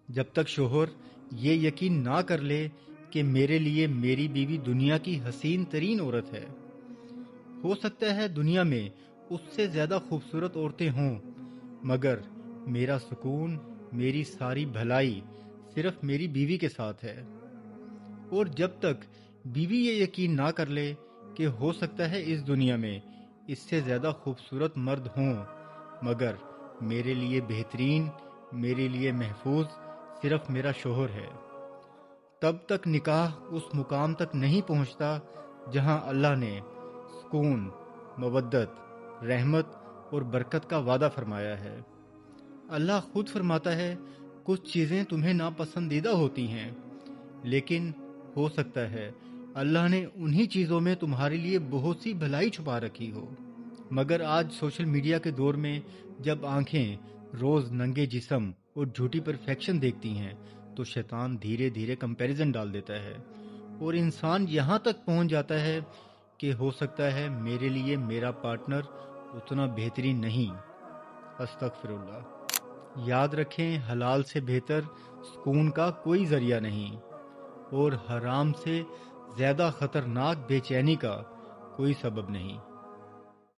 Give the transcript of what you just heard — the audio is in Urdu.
جب تک شوہر یہ یقین نہ کر لے کہ میرے لیے میری بیوی دنیا کی حسین ترین عورت ہے۔ ہو سکتا ہے دنیا میں اس سے زیادہ خوبصورت عورتیں ہوں، مگر میرا سکون، میری ساری بھلائی صرف میری بیوی کے ساتھ ہے۔ اور جب تک بیوی یہ یقین نہ کر لے کہ ہو سکتا ہے اس دنیا میں اس سے زیادہ خوبصورت مرد ہوں، مگر میرے لیے بہترین، میرے لیے محفوظ صرف میرا شوہر ہے، تب تک نکاح اس مقام تک نہیں پہنچتا جہاں اللہ نے سکون، مودت، رحمت اور برکت کا وعدہ فرمایا ہے۔ اللہ خود فرماتا ہے کچھ چیزیں تمہیں ناپسندیدہ ہوتی ہیں، لیکن ہو سکتا ہے اللہ نے انہی چیزوں میں تمہارے لیے بہت سی بھلائی چھپا رکھی ہو۔ مگر آج سوشل میڈیا کے دور میں جب آنکھیں روز ننگے جسم اور جھوٹی پرفیکشن دیکھتی ہیں تو شیطان دھیرے دھیرے کمپیریزن ڈال دیتا ہے، اور انسان یہاں تک پہنچ جاتا ہے کہ ہو سکتا ہے میرے لیے میرا پارٹنر اتنا بہترین نہیں۔ استغفر اللہ۔ یاد رکھیں، حلال سے بہتر سکون کا کوئی ذریعہ نہیں، اور حرام سے زیادہ خطرناک بے چینی کا کوئی سبب نہیں۔